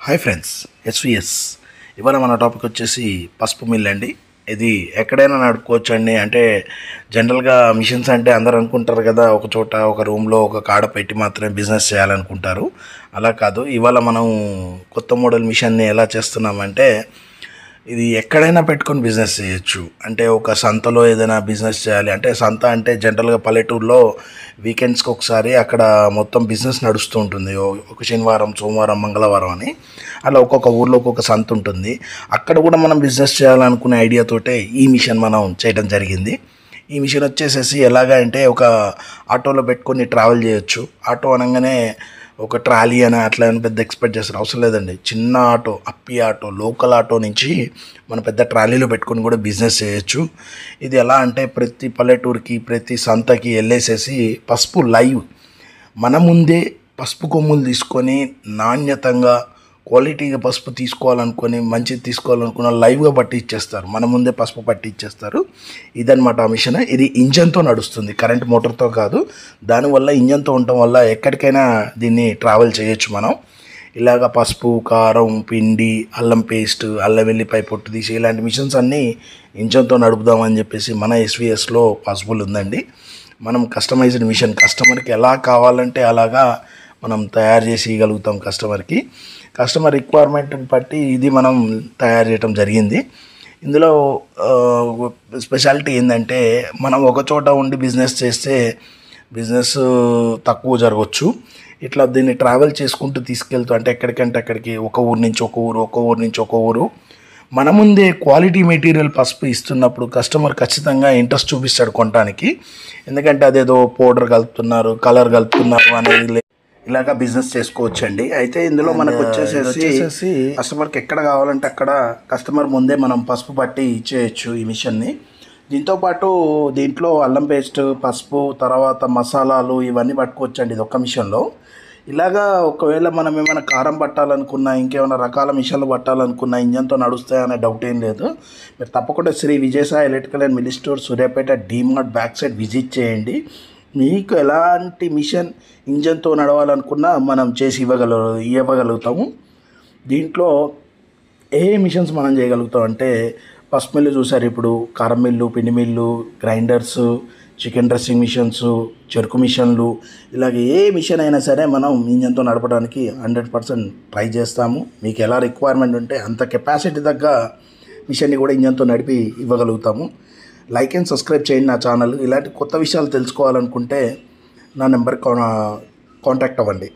Hi friends, SVS. ఇవాళ మన topic వచ్చేసి పసుపు మిల్ అండి. ఇది ఎక్కడైనా నడుపుకోవచ్చు అండి. అంటే జనరల్గా మిషన్స్ అంటే అందరు అనుకుంటారు కదా, ఒక చోట ఒక రూమ్లో ఒక కాడ పెట్టి మాత్రమే బిజినెస్ చేయాలనుకుంటారు. అలా కాదు. ఇవాళ మనం కొత్త మోడల్ మిషన్ని ఎలా చేస్తున్నామంటే, ఇది ఎక్కడైనా పెట్టుకొని బిజినెస్ చేయొచ్చు. అంటే ఒక సంతలో ఏదైనా బిజినెస్ చేయాలి అంటే, సంత అంటే జనరల్గా పల్లెటూరులో వీకెండ్స్కి ఒకసారి అక్కడ మొత్తం బిజినెస్ నడుస్తూ ఉంటుంది. ఒక శనివారం, సోమవారం, మంగళవారం అని అలా ఒక్కొక్క ఊర్లో ఒక్కొక్క సంత ఉంటుంది. అక్కడ కూడా మనం బిజినెస్ చేయాలనుకునే ఐడియాతోటే ఈ మిషన్ మనం చేయడం జరిగింది. ఈ మిషన్ వచ్చేసేసి ఎలాగా అంటే, ఒక ఆటోలో పెట్టుకొని ట్రావెల్ చేయొచ్చు. ఆటో అనగానే ఒక ట్రాలీ అని అట్లా అని పెద్ద ఎక్స్పెక్ట్ చేస్తారు, అవసరం లేదండి. చిన్న ఆటో, అప్పి ఆటో, లోకల్ ఆటో నుంచి మనం పెద్ద ట్రాలీలో పెట్టుకొని కూడా బిజినెస్ చేయొచ్చు. ఇది ఎలా అంటే, ప్రతి పల్లెటూరుకి ప్రతి సంతకి వెళ్ళేసేసి పసుపు లైవ్ మన ముందే పసుపు కొమ్ములు తీసుకొని నాణ్యతంగా క్వాలిటీగా పసుపు తీసుకోవాలనుకొని మంచిది తీసుకోవాలనుకున్న లైవ్గా పట్టి ఇచ్చేస్తారు. మన ముందే పసుపు పట్టి ఇచ్చేస్తారు. ఇదనమాట ఆ మిషన్. ఇది ఇంజన్తో నడుస్తుంది, కరెంట్ మోటార్తో కాదు. దానివల్ల ఇంజన్తో ఉండటం వల్ల ఎక్కడికైనా దీన్ని ట్రావెల్ చేయొచ్చు మనం. ఇలాగ పసుపు, కారం, పిండి, అల్లం పేస్ట్, అల్లం వెల్లిపాయ పొట్టు తీసి ఇలాంటి మిషన్స్ అన్నీ ఇంజన్తో నడుపుదామని చెప్పేసి మన ఎస్విఎస్లో పాసిబుల్ ఉందండి. మనం కస్టమైజ్డ్ మిషన్ కస్టమర్కి ఎలా కావాలంటే అలాగా మనం తయారు చేసి ఇవ్వగలుగుతాం. కస్టమర్ రిక్వైర్మెంట్ని బట్టి ఇది మనం తయారు చేయడం జరిగింది. ఇందులో స్పెషాలిటీ ఏంటంటే, మనం ఒక చోట ఉండి బిజినెస్ చేస్తే బిజినెస్ తక్కువ జరగవచ్చు. ఇట్లా దీన్ని ట్రావెల్ చేసుకుంటూ తీసుకెళ్తూ, అంటే ఎక్కడికంటే అక్కడికి, ఒక ఊరు నుంచి ఒక ఊరు, ఒక ఊరు నుంచి ఒక ఊరు, మన ముందే క్వాలిటీ మెటీరియల్ పసుపు ఇస్తున్నప్పుడు కస్టమర్ ఖచ్చితంగా ఇంట్రెస్ట్ చూపిస్తాడు కొనడానికి. ఎందుకంటే అదేదో పౌడర్ కలుపుతున్నారు, కలర్ కలుపుతున్నారు అనేది ఇలాగా బిజినెస్ చేసుకోవచ్చండి. అయితే ఇందులో మనకు వచ్చేసేసి కస్టమర్కి ఎక్కడ కావాలంటే అక్కడ కస్టమర్ ముందే మనం పసుపు పట్టి ఇచ్చేయచ్చు ఈ మిషన్ని. దీంట్లో అల్లం పేస్ట్, పసుపు, తర్వాత మసాలాలు ఇవన్నీ పట్టుకోవచ్చండి ఇది ఒక్క మిషన్లో. ఇలాగా ఒకవేళ మనం ఏమైనా కారం పట్టాలనుకున్నా, ఇంకేమైనా రకాల మిషన్లు పట్టాలనుకున్నా ఇంజన్తో నడుస్తాయనే డౌట్ ఏం లేదు. మీరు తప్పకుండా Shri Vijayasai electrical and mill store, Suryapet, DMart back side visit చేయండి. మీకు ఎలాంటి మిషన్ ఇంజన్తో నడవాలనుకున్నా మనం చేసి ఇవ్వగలుగుతాము. దీంట్లో ఏ మిషన్స్ మనం చేయగలుగుతాం అంటే, పసుపు మిల్లు చూసారు, ఇప్పుడు కారం మిల్లు, పిండి mill, grinders, chicken dressing machines, చెరుకు మిషన్లు, ఇలాగ ఏ మిషన్ అయినా సరే మనం ఇంజన్తో నడపడానికి 100% ట్రై చేస్తాము. మీకు ఎలా రిక్వైర్మెంట్ ఉంటే అంత కెపాసిటీ తగ్గ మిషన్ని కూడా ఇంజన్తో నడిపి ఇవ్వగలుగుతాము. లైక్ అండ్ సబ్స్క్రైబ్ చేయండి నా ఛానల్. ఇలాంటి కొత్త విషయాలు తెలుసుకోవాలనుకుంటే నా నెంబర్ కాంటాక్ట్ అవ్వండి.